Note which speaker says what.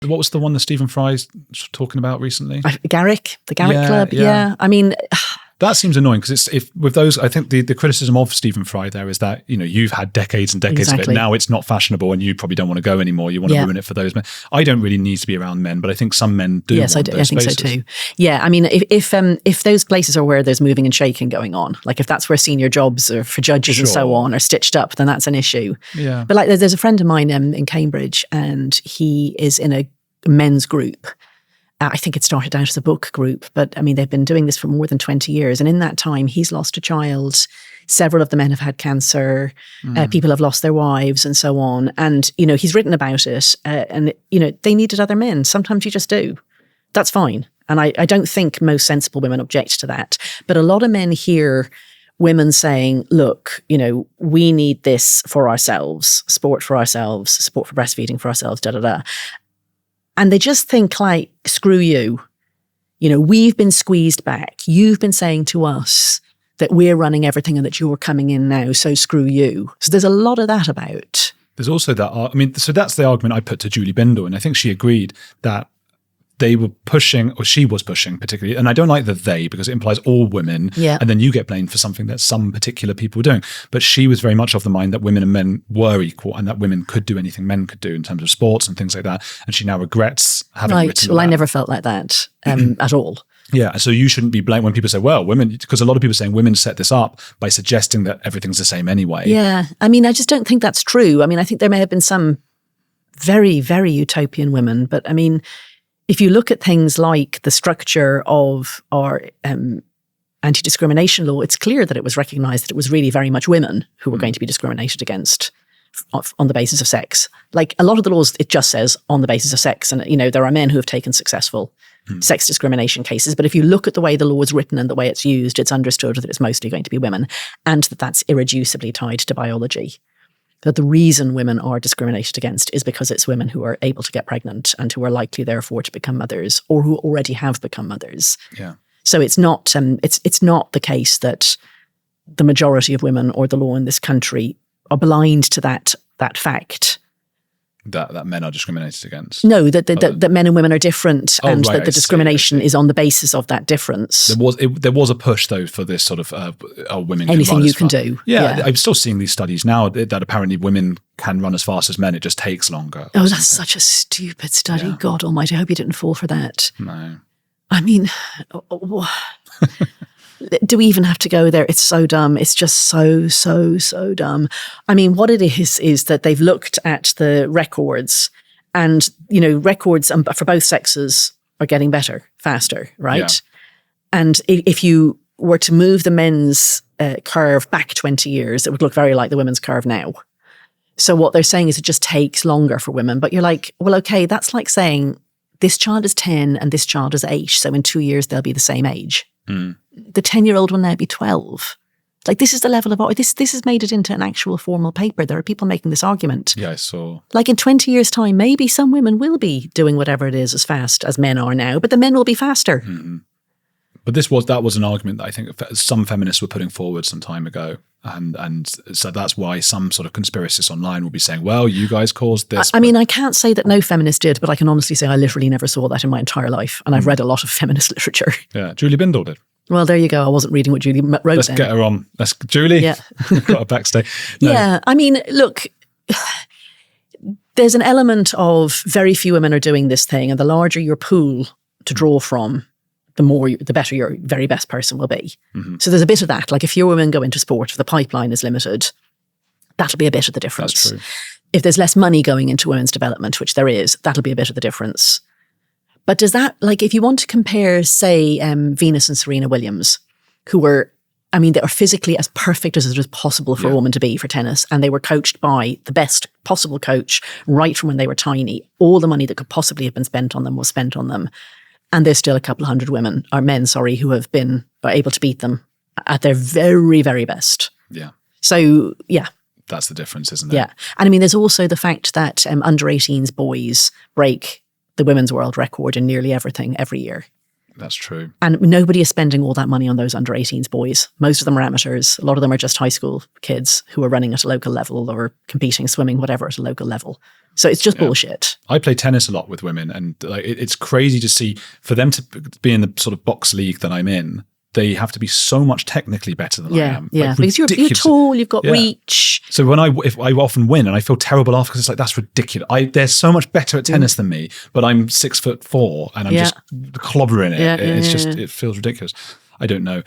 Speaker 1: What was the one that Stephen Fry's talking about recently?
Speaker 2: Garrick, the Garrick Club. Yeah. I mean,
Speaker 1: that seems annoying because with those, I think the criticism of Stephen Fry there is that, you've had decades and decades of it. Now it's not fashionable and you probably don't want to go anymore. You want to ruin it for those men. I don't really need to be around men, but I think some men do.
Speaker 2: Yes, I think
Speaker 1: spaces.
Speaker 2: so too. Yeah, I mean, if those places are where there's moving and shaking going on, like if that's where senior jobs are for judges and so on are stitched up, then that's an issue.
Speaker 1: Yeah.
Speaker 2: But like there's a friend of mine in Cambridge and he is in a men's group. I think it started out as a book group, but I mean, they've been doing this for more than 20 years. And in that time, he's lost a child. Several of the men have had cancer. People have lost their wives and so on. And, he's written about it. And, they needed other men. Sometimes you just do. That's fine. And I don't think most sensible women object to that. But a lot of men hear women saying, look, we need this for ourselves, sport for ourselves, support for breastfeeding for ourselves, da-da-da. And they just think like, screw you. We've been squeezed back. You've been saying to us that we're running everything and that you're coming in now, so screw you. So there's a lot of that about.
Speaker 1: There's also that, so that's the argument I put to Julie Bindel, and I think she agreed that they were pushing, or she was pushing particularly, and I don't like the they because it implies all women, and then you get blamed for something that some particular people are doing. But she was very much of the mind that women and men were equal and that women could do anything men could do in terms of sports and things like that. And she now regrets having written
Speaker 2: Well,
Speaker 1: that.
Speaker 2: I never felt like that at all.
Speaker 1: Yeah, so you shouldn't be blamed when people say, well, women, because a lot of people are saying women set this up by suggesting that everything's the same anyway.
Speaker 2: Yeah, I mean, I just don't think that's true. I mean, I think there may have been some very, very utopian women, but I mean, if you look at things like the structure of our anti-discrimination law, it's clear that it was recognised that it was really very much women who were going to be discriminated against on the basis of sex. Like a lot of the laws, it just says on the basis of sex. And, there are men who have taken successful sex discrimination cases. But if you look at the way the law is written and the way it's used, it's understood that it's mostly going to be women and that that's irreducibly tied to biology. That the reason women are discriminated against is because it's women who are able to get pregnant and who are likely, therefore, to become mothers or who already have become mothers.
Speaker 1: Yeah.
Speaker 2: So it's not it's not the case that the majority of women or the law in this country are blind to that fact.
Speaker 1: That men are discriminated against.
Speaker 2: No, that men and women are different, and that the discrimination is on the basis of that difference.
Speaker 1: There was a push though for this sort of women
Speaker 2: anything you can do.
Speaker 1: Yeah, I'm still seeing these studies now that apparently women can run as fast as men. It just takes longer.
Speaker 2: Oh, that's such a stupid study. Yeah. God Almighty, I hope you didn't fall for that.
Speaker 1: No.
Speaker 2: I mean, do we even have to go there? It's so dumb. It's just so dumb. I mean, what it is that they've looked at the records and, records for both sexes are getting better, faster, right? Yeah. And if you were to move the men's curve back 20 years, it would look very like the women's curve now. So what they're saying is it just takes longer for women. But you're like, well, okay, that's like saying this child is 10 and this child is 8. So in 2 years, they'll be the same age. The 10-year-old will now be 12. Like this is the level of this has made it into an actual formal paper. There are people making this argument.
Speaker 1: Yeah, I saw.
Speaker 2: Like in 20 years' time, maybe some women will be doing whatever it is as fast as men are now, but the men will be faster.
Speaker 1: Mm-hmm. But that was an argument that I think some feminists were putting forward some time ago. And so that's why some sort of conspiracists online will be saying, well, you guys caused this.
Speaker 2: I mean, I can't say that no feminist did, but I can honestly say I literally never saw that in my entire life. And I've read a lot of feminist literature.
Speaker 1: Yeah, Julie Bindel did.
Speaker 2: Well, there you go. I wasn't reading what Julie wrote.
Speaker 1: Let's get her on. Julie.
Speaker 2: Yeah.
Speaker 1: Got her backstage. No.
Speaker 2: Yeah. I mean, look, there's an element of very few women are doing this thing. And the larger your pool to draw from, the better your very best person will be. Mm-hmm. So there's a bit of that. Like if fewer women go into sport, if the pipeline is limited, that'll be a bit of the difference.
Speaker 1: That's true.
Speaker 2: If there's less money going into women's development, which there is, that'll be a bit of the difference. But does that, like if you want to compare, say, Venus and Serena Williams, who were, I mean, they are physically as perfect as it is possible for a woman to be for tennis. And they were coached by the best possible coach right from when they were tiny. All the money that could possibly have been spent on them was spent on them. And there's still a couple of hundred men who have been able to beat them at their very, very best.
Speaker 1: Yeah.
Speaker 2: So, yeah.
Speaker 1: That's the difference, isn't it?
Speaker 2: Yeah. And I mean, there's also the fact that under 18s boys break the women's world record in nearly everything every year.
Speaker 1: That's true.
Speaker 2: And nobody is spending all that money on those under 18s boys. Most of them are amateurs. A lot of them are just high school kids who are running at a local level or competing, swimming, whatever, at a local level. So it's just bullshit.
Speaker 1: I play tennis a lot with women, and it's crazy to see for them to be in the sort of box league that I'm in. They have to be so much technically better than I am.
Speaker 2: Yeah, because you're tall, you've got reach.
Speaker 1: So if I often win, and I feel terrible after, because it's like, that's ridiculous. They're so much better at tennis than me, but I'm 6'4" and I'm just clobbering it. It feels ridiculous. I don't know.